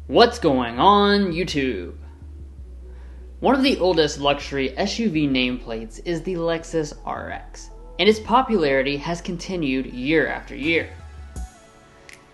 What's going on, YouTube? One of the oldest luxury SUV nameplates is the Lexus RX, and its popularity has continued year after year.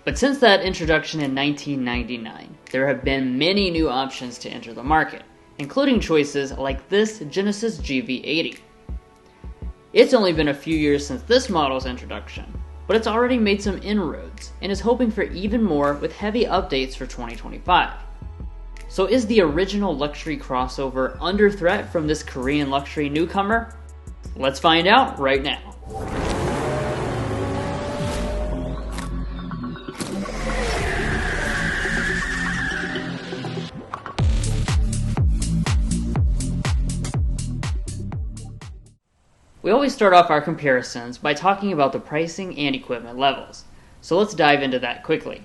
But since that introduction in 1999, there have been many new options to enter the market, including choices like this Genesis GV80. It's only been a few years since this model's introduction, but it's already made some inroads and is hoping for even more with heavy updates for 2025. So is the original luxury crossover under threat from this Korean luxury newcomer? Let's find out right now. We always start off our comparisons by talking about the pricing and equipment levels, so let's dive into that quickly.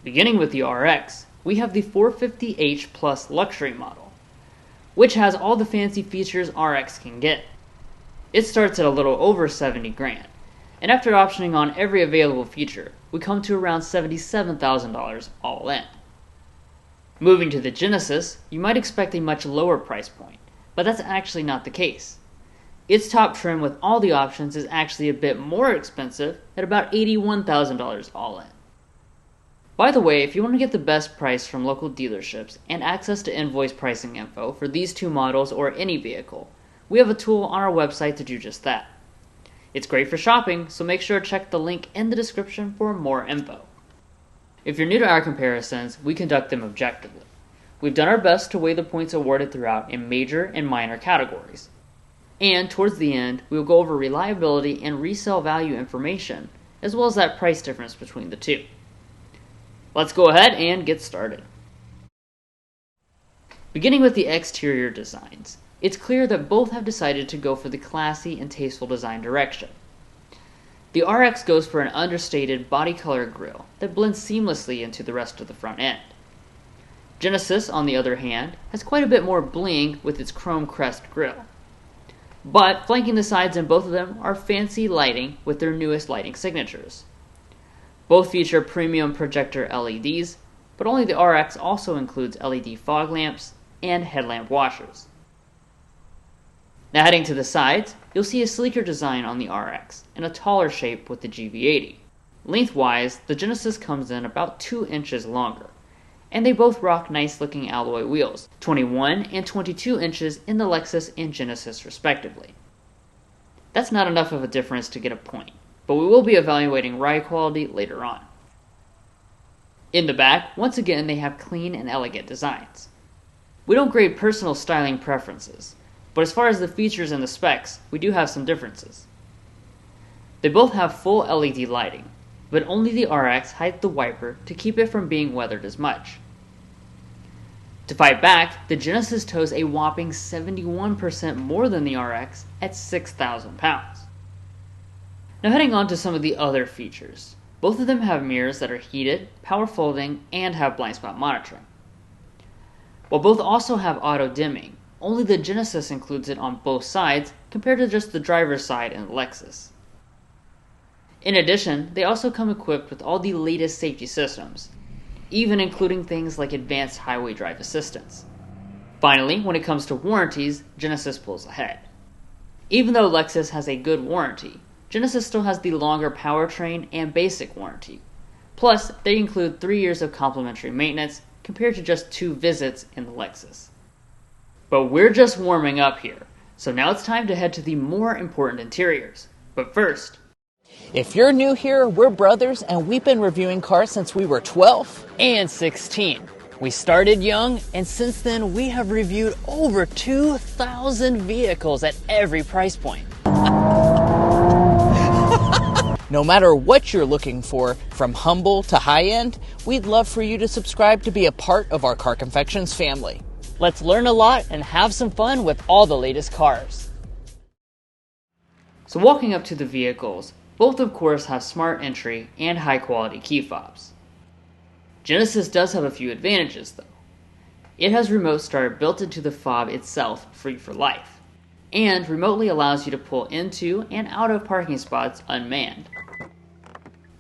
Beginning with the RX, we have the 450h Plus luxury model, which has all the fancy features RX can get. It starts at a little over 70 grand, and after optioning on every available feature, we come to around $77,000 all in. Moving to the Genesis, you might expect a much lower price point, but that's actually not the case. Its top trim with all the options is actually a bit more expensive at about $81,000 all in. By the way, if you want to get the best price from local dealerships and access to invoice pricing info for these two models or any vehicle, we have a tool on our website to do just that. It's great for shopping, so make sure to check the link in the description for more info. If you're new to our comparisons, we conduct them objectively. We've done our best to weigh the points awarded throughout in major and minor categories. And towards the end, we will go over reliability and resale value information, as well as that price difference between the two. Let's go ahead and get started. Beginning with the exterior designs, it's clear that both have decided to go for the classy and tasteful design direction. The RX goes for an understated body color grille that blends seamlessly into the rest of the front end. Genesis, on the other hand, has quite a bit more bling with its chrome crest grille. But flanking the sides in both of them are fancy lighting with their newest lighting signatures. Both feature premium projector LEDs, but only the RX also includes LED fog lamps and headlamp washers. Now heading to the sides, you'll see a sleeker design on the RX and a taller shape with the GV80. Lengthwise, the Genesis comes in about 2 inches longer, and they both rock nice looking alloy wheels, 21 and 22 inches in the Lexus and Genesis respectively. That's not enough of a difference to get a point, but we will be evaluating ride quality later on. In the back, once again they have clean and elegant designs. We don't grade personal styling preferences, but as far as the features and the specs, we do have some differences. They both have full LED lighting, but only the RX hides the wiper to keep it from being weathered as much. To fight back, the Genesis tows a whopping 71% more than the RX at 6,000 pounds. Now heading on to some of the other features. Both of them have mirrors that are heated, power folding, and have blind spot monitoring. While both also have auto dimming, only the Genesis includes it on both sides compared to just the driver's side in the Lexus. In addition, they also come equipped with all the latest safety systems, even including things like advanced highway drive assistance. Finally, when it comes to warranties, Genesis pulls ahead. Even though Lexus has a good warranty, Genesis still has the longer powertrain and basic warranty. Plus, they include 3 years of complimentary maintenance compared to just 2 visits in the Lexus. But we're just warming up here, so now it's time to head to the more important interiors. But first, if you're new here, we're brothers and we've been reviewing cars since we were 12 and 16. We started young, and since then we have reviewed over 2,000 vehicles at every price point. No matter what you're looking for, from humble to high-end, we'd love for you to subscribe to be a part of our Car Confections family. Let's learn a lot and have some fun with all the latest cars. So walking up to the vehicles, both of course have smart entry and high quality key fobs. Genesis does have a few advantages though. It has remote start built into the fob itself, free for life, and remotely allows you to pull into and out of parking spots unmanned.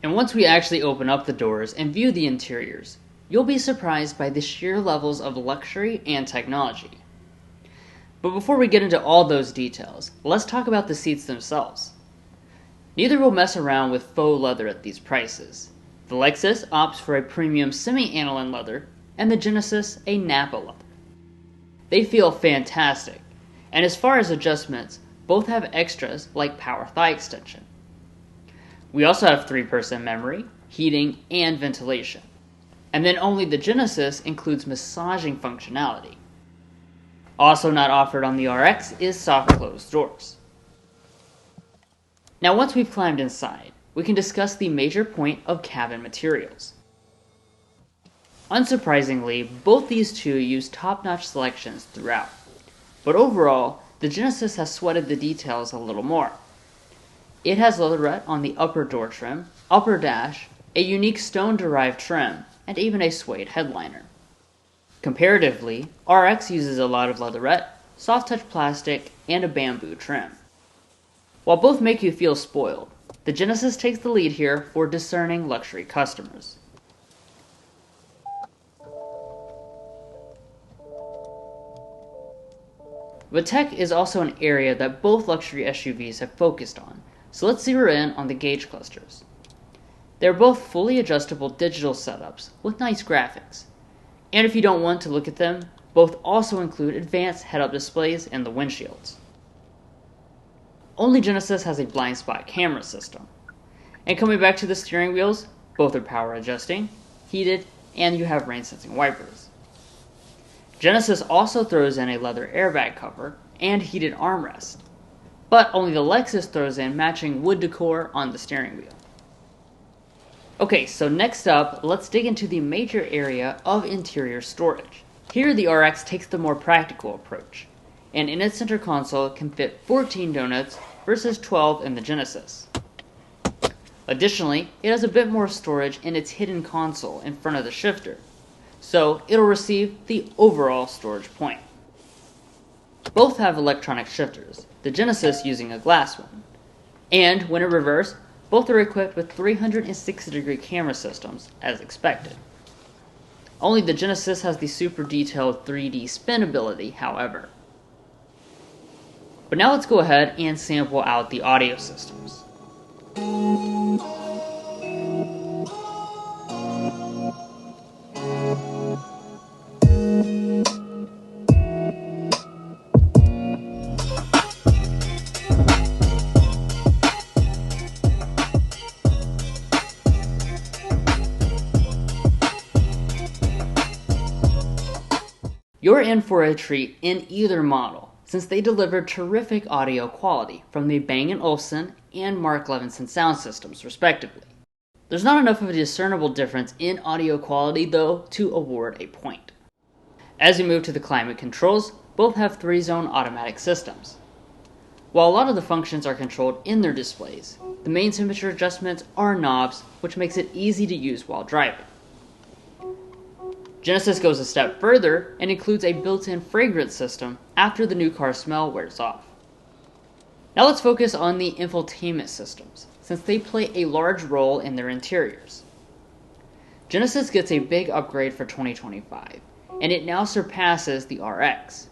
And once we actually open up the doors and view the interiors, you'll be surprised by the sheer levels of luxury and technology. But before we get into all those details, let's talk about the seats themselves. Neither will mess around with faux leather at these prices. The Lexus opts for a premium semi-aniline leather, and the Genesis a Nappa leather. They feel fantastic, and as far as adjustments, both have extras like power thigh extension. We also have 3-person memory, heating, and ventilation. And then only the Genesis includes massaging functionality. Also not offered on the RX is soft closed doors. Now once we've climbed inside, we can discuss the major point of cabin materials. Unsurprisingly, both these two use top-notch selections throughout, but overall, the Genesis has sweated the details a little more. It has leatherette on the upper door trim, upper dash, a unique stone-derived trim, and even a suede headliner. Comparatively, RX uses a lot of leatherette, soft-touch plastic, and a bamboo trim. While both make you feel spoiled, the Genesis takes the lead here for discerning luxury customers. But tech is also an area that both luxury SUVs have focused on, so let's zero in on the gauge clusters. They're both fully adjustable digital setups with nice graphics. And if you don't want to look at them, both also include advanced head-up displays in the windshields. Only Genesis has a blind spot camera system. And coming back to the steering wheels, both are power adjusting, heated, and you have rain-sensing wipers. Genesis also throws in a leather airbag cover and heated armrest, but only the Lexus throws in matching wood decor on the steering wheel. Okay, so next up, let's dig into the major area of interior storage. Here the RX takes the more practical approach, and in its center console can fit 14 donuts versus 12 in the Genesis. Additionally, it has a bit more storage in its hidden console in front of the shifter, so it'll receive the overall storage point. Both have electronic shifters, the Genesis using a glass one, and when in reverse, both are equipped with 360-degree camera systems, as expected. Only the Genesis has the super detailed 3D spin ability, however. But now let's go ahead and sample out the audio systems. You're in for a treat in either model, since they deliver terrific audio quality from the Bang & Olufsen and Mark Levinson sound systems, respectively. There's not enough of a discernible difference in audio quality, though, to award a point. As we move to the climate controls, both have 3-zone automatic systems. While a lot of the functions are controlled in their displays, the main temperature adjustments are knobs, which makes it easy to use while driving. Genesis goes a step further and includes a built-in fragrance system after the new car smell wears off. Now let's focus on the infotainment systems, since they play a large role in their interiors. Genesis gets a big upgrade for 2025, and it now surpasses the RX.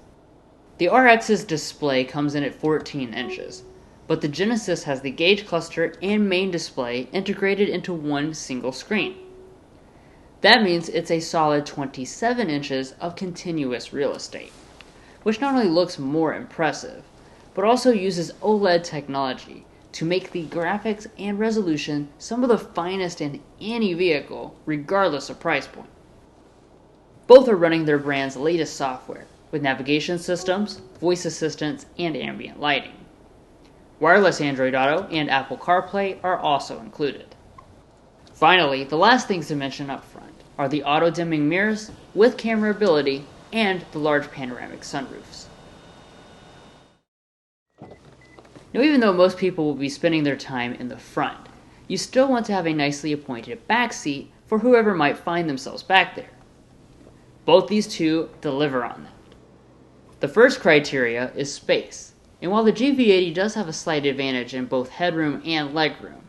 The RX's display comes in at 14 inches, but the Genesis has the gauge cluster and main display integrated into one single screen. That means it's a solid 27 inches of continuous real estate, which not only looks more impressive, but also uses OLED technology to make the graphics and resolution some of the finest in any vehicle, regardless of price point. Both are running their brand's latest software, with navigation systems, voice assistants, and ambient lighting. Wireless Android Auto and Apple CarPlay are also included. Finally, the last things to mention up front are the auto-dimming mirrors with camera ability and the large panoramic sunroofs. Now, even though most people will be spending their time in the front, you still want to have a nicely appointed back seat for whoever might find themselves back there. Both these two deliver on that. The first criteria is space, and while the GV80 does have a slight advantage in both headroom and legroom,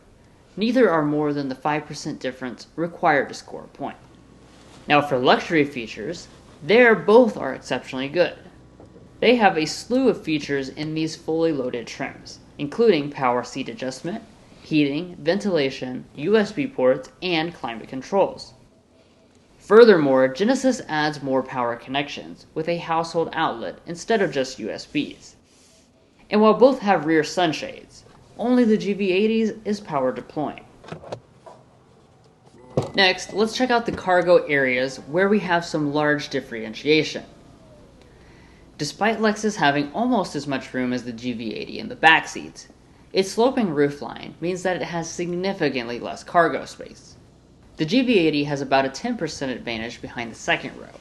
neither are more than the 5% difference required to score a point. Now for luxury features, both are exceptionally good. They have a slew of features in these fully loaded trims, including power seat adjustment, heating, ventilation, USB ports, and climate controls. Furthermore, Genesis adds more power connections with a household outlet instead of just USBs. And while both have rear sunshades, only the GV80's is power deploying. Next, let's check out the cargo areas where we have some large differentiation. Despite Lexus having almost as much room as the GV80 in the back seats, its sloping roofline means that it has significantly less cargo space. The GV80 has about a 10% advantage behind the second row,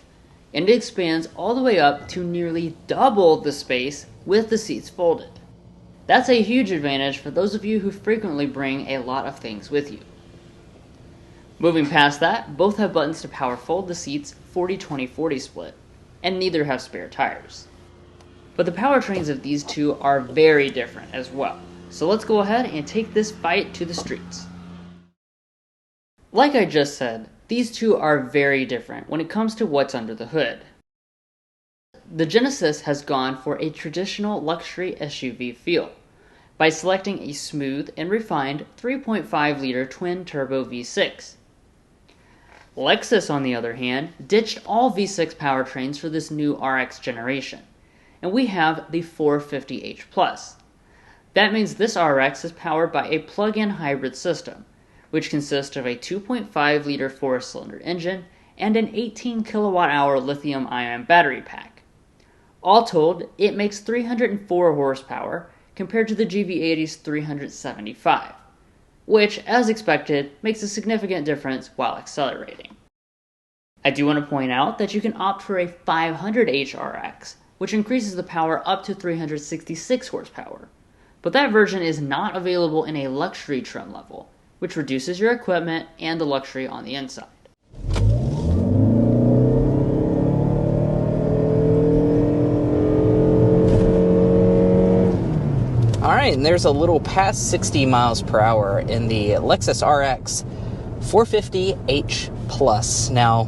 and it expands all the way up to nearly double the space with the seats folded. That's a huge advantage for those of you who frequently bring a lot of things with you. Moving past that, both have buttons to power fold the seats 40-20-40 split, and neither have spare tires. But the powertrains of these two are very different as well, so let's go ahead and take this fight to the streets. Like I just said, these two are very different when it comes to what's under the hood. The Genesis has gone for a traditional luxury SUV feel by selecting a smooth and refined 3.5-liter twin-turbo V6. Lexus, on the other hand, ditched all V6 powertrains for this new RX generation, and we have the 450h+. That means this RX is powered by a plug-in hybrid system, which consists of a 2.5-liter 4-cylinder engine and an 18 kWh lithium-ion battery pack. All told, it makes 304 horsepower compared to the GV80's 375, which, as expected, makes a significant difference while accelerating. I do want to point out that you can opt for a 500h RX, which increases the power up to 366 horsepower, but that version is not available in a luxury trim level, which reduces your equipment and the luxury on the inside. Alright, and there's a little past 60 miles per hour in the Lexus RX 450h Plus. Now,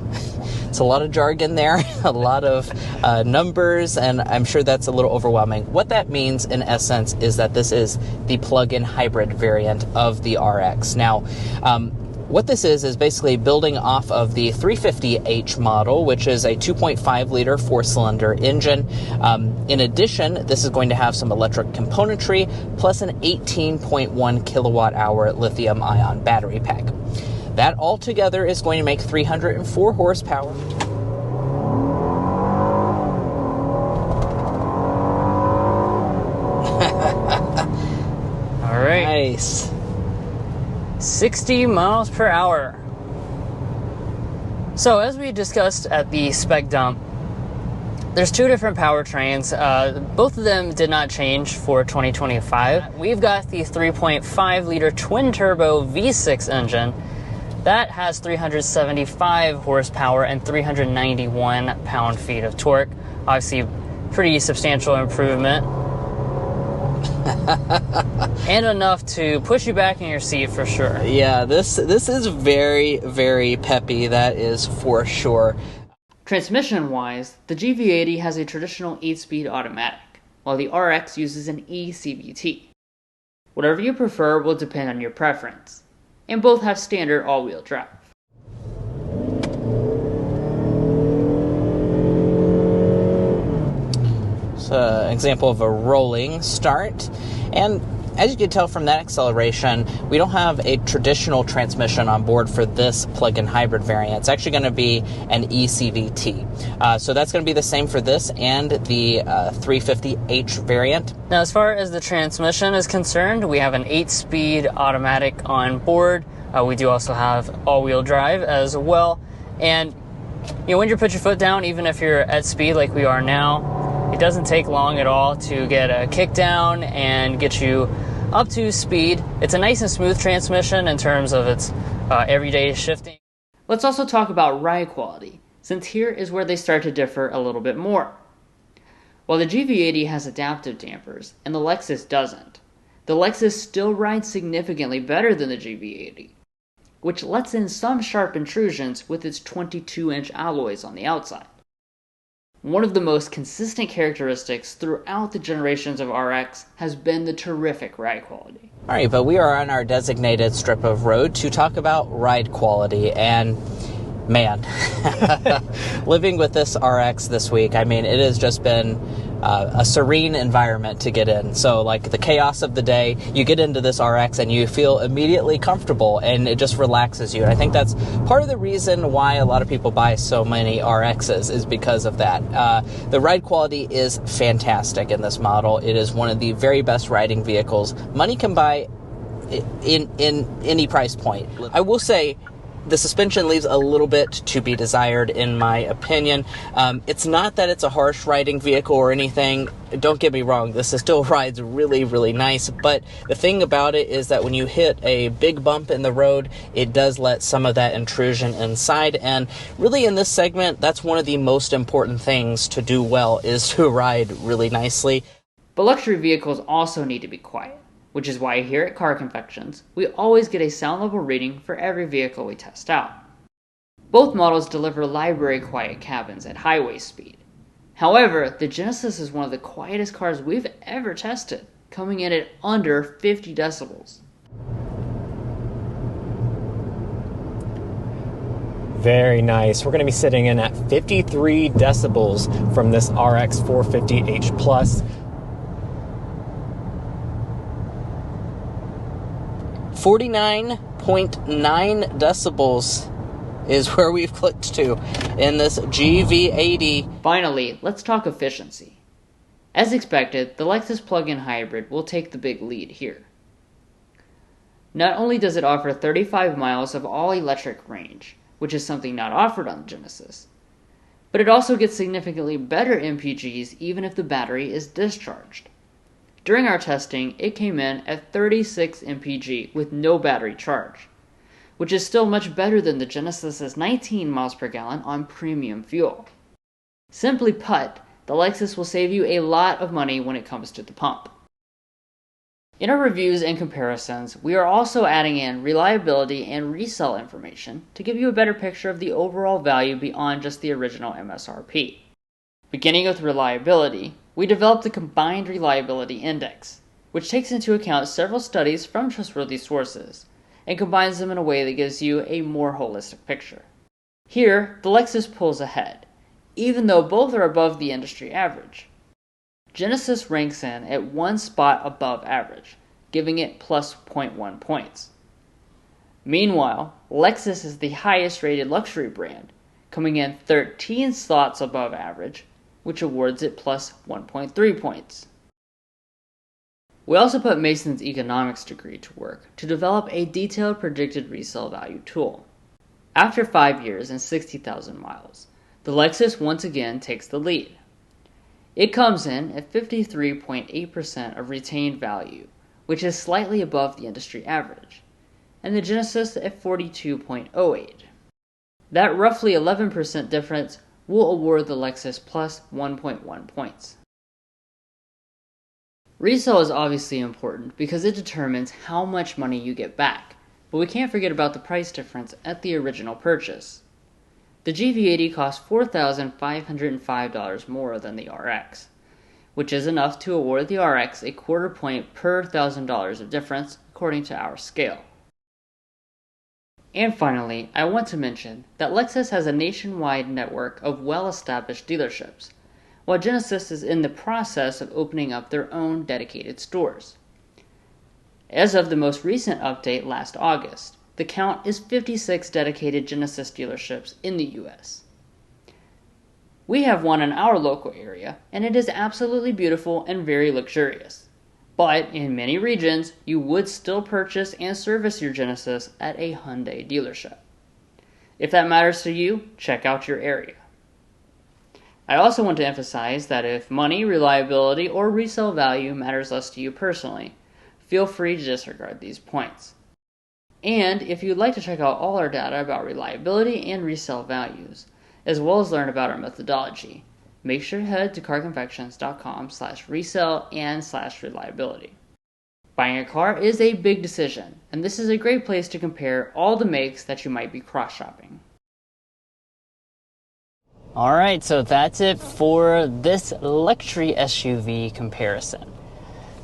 it's a lot of jargon there, a lot of numbers, and I'm sure that's a little overwhelming. What that means, in essence, is that this is the plug-in hybrid variant of the RX. Now, what this is basically building off of the 350h model, which is a 2.5-liter 4-cylinder engine. In addition, this is going to have some electric componentry, plus an 18.1 kilowatt-hour lithium-ion battery pack. That altogether is going to make 304 horsepower. All right. Nice. 60 miles per hour. So as we discussed at the spec dump, there's two different powertrains. Both of them did not change for 2025. We've got the 3.5-liter twin-turbo V6 engine. That has 375 horsepower and 391 pound-feet of torque. Obviously, pretty substantial improvement. And enough to push you back in your seat for sure. Yeah, this is very, very peppy, that is for sure. Transmission-wise, the GV80 has a traditional 8-speed automatic, while the RX uses an eCVT. Whatever you prefer will depend on your preference, and both have standard all-wheel drive. An example of a rolling start, and as you can tell from that acceleration, we don't have a traditional transmission on board for this plug-in hybrid variant. It's actually going to be an eCVT. So that's going to be the same for this and the 350h variant. Now, as far as the transmission is concerned, we have an 8-speed automatic on board. We do also have all-wheel drive as well. And when you put your foot down, even if you're at speed like we are now, it doesn't take long at all to get a kick down and get you up to speed. It's a nice and smooth transmission in terms of its everyday shifting. Let's also talk about ride quality, since here is where they start to differ a little bit more. While the GV80 has adaptive dampers and the Lexus doesn't, the Lexus still rides significantly better than the GV80. which lets in some sharp intrusions with its 22-inch alloys on the outside. One of the most consistent characteristics throughout the generations of RX has been the terrific ride quality. Alright, but we are on our designated strip of road to talk about ride quality, and man, living with this RX this week, I mean, it has just been a serene environment to get in. So, like, the chaos of the day, you get into this RX and you feel immediately comfortable, and it just relaxes you. And I think that's part of the reason why a lot of people buy so many RXs, is because of that. The ride quality is fantastic in this model. It is one of the very best riding vehicles money can buy in any price point. I will say, the suspension leaves a little bit to be desired, in my opinion. It's not that it's a harsh riding vehicle or anything. Don't get me wrong, this still rides really, really nice. But the thing about it is that when you hit a big bump in the road, it does let some of that intrusion inside. And really in this segment, that's one of the most important things to do well, is to ride really nicely. But luxury vehicles also need to be quiet, which is why here at Car Confections, we always get a sound level reading for every vehicle we test out. Both models deliver library quiet cabins at highway speed. However, the Genesis is one of the quietest cars we've ever tested, coming in at under 50 decibels. Very nice. We're going to be sitting in at 53 decibels from this RX 450h Plus. 49.9 decibels is where we've clicked to in this GV80. Finally, let's talk efficiency. As expected, the Lexus plug-in hybrid will take the big lead here. Not only does it offer 35 miles of all-electric range, which is something not offered on the Genesis, but it also gets significantly better MPGs even if the battery is discharged. During our testing, it came in at 36 mpg with no battery charge, which is still much better than the Genesis's 19 miles per gallon on premium fuel. Simply put, the Lexus will save you a lot of money when it comes to the pump. In our reviews and comparisons, we are also adding in reliability and resale information to give you a better picture of the overall value beyond just the original MSRP. Beginning with reliability, we developed the Combined Reliability Index, which takes into account several studies from trustworthy sources and combines them in a way that gives you a more holistic picture. Here, the Lexus pulls ahead, even though both are above the industry average. Genesis ranks in at one spot above average, giving it plus 0.1 points. Meanwhile, Lexus is the highest rated luxury brand, coming in 13 slots above average, which awards it plus 1.3 points. We also put Mason's economics degree to work to develop a detailed predicted resale value tool. After 5 years and 60,000 miles, the Lexus once again takes the lead. It comes in at 53.8% of retained value, which is slightly above the industry average, and the Genesis at 42.08. That roughly 11% difference will award the Lexus plus 1.1 points. Resale is obviously important because it determines how much money you get back, but we can't forget about the price difference at the original purchase. The GV80 costs $4,505 more than the RX, which is enough to award the RX a quarter point per $1,000 of difference according to our scale. And finally, I want to mention that Lexus has a nationwide network of well-established dealerships, while Genesis is in the process of opening up their own dedicated stores. As of the most recent update last August, the count is 56 dedicated Genesis dealerships in the US. We have one in our local area, and it is absolutely beautiful and very luxurious. But in many regions, you would still purchase and service your Genesis at a Hyundai dealership. If that matters to you, check out your area. I also want to emphasize that if money, reliability, or resale value matters less to you personally, feel free to disregard these points. And if you'd like to check out all our data about reliability and resale values, as well as learn about our methodology, make sure to head to carconfections.com/resale and/reliability. Buying a car is a big decision, and this is a great place to compare all the makes that you might be cross-shopping. Alright, so that's it for this luxury SUV comparison.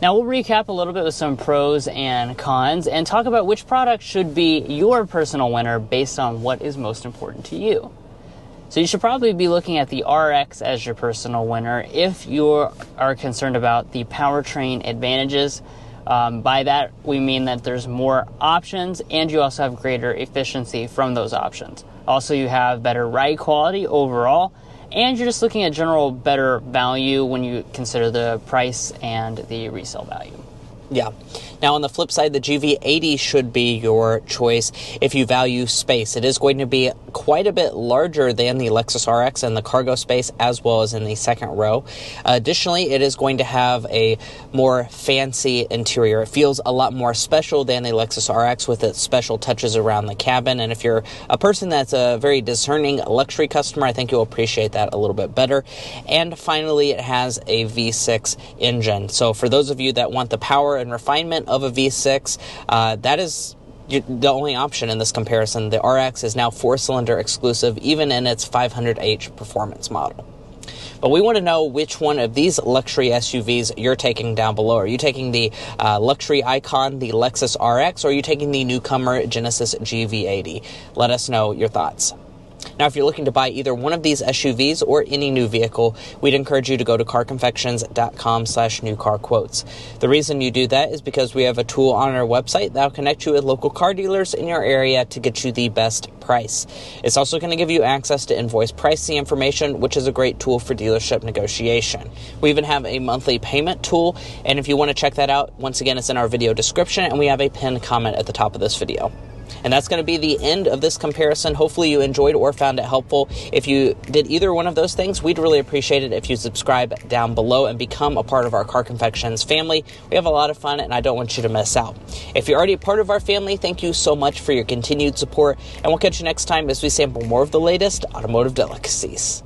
Now we'll recap a little bit with some pros and cons and talk about which product should be your personal winner based on what is most important to you. So you should probably be looking at the RX as your personal winner if you are concerned about the powertrain advantages. By that, we mean that there's more options and you also have greater efficiency from those options. Also, you have better ride quality overall, and you're just looking at general better value when you consider the price and the resale value. Yeah. Now, on the flip side, the GV80 should be your choice if you value space. It is going to be quite a bit larger than the Lexus RX in the cargo space as well as in the second row. Additionally, it is going to have a more fancy interior. It feels a lot more special than the Lexus RX with its special touches around the cabin. And if you're a person that's a very discerning luxury customer, I think you'll appreciate that a little bit better. And finally, it has a V6 engine. So for those of you that want the power and refinement of a V6, that is the only option in this comparison. The RX is now 4-cylinder exclusive, even in its 500h performance model. But we want to know which one of these luxury SUVs you're taking down below. Are you taking the luxury icon, the Lexus RX, or are you taking the newcomer Genesis GV80? Let us know your thoughts. Now, if you're looking to buy either one of these SUVs or any new vehicle, we'd encourage you to go to carconfections.com/newcarquotes. The reason you do that is because we have a tool on our website that will connect you with local car dealers in your area to get you the best price. It's also going to give you access to invoice pricing information, which is a great tool for dealership negotiation. We even have a monthly payment tool, and if you want to check that out, once again, it's in our video description, and we have a pinned comment at the top of this video. And that's going to be the end of this comparison. Hopefully you enjoyed or found it helpful. If you did either one of those things, we'd really appreciate it if you subscribe down below and become a part of our Car Confections family. We have a lot of fun, and I don't want you to miss out. If you're already a part of our family, thank you so much for your continued support, and we'll catch you next time as we sample more of the latest automotive delicacies.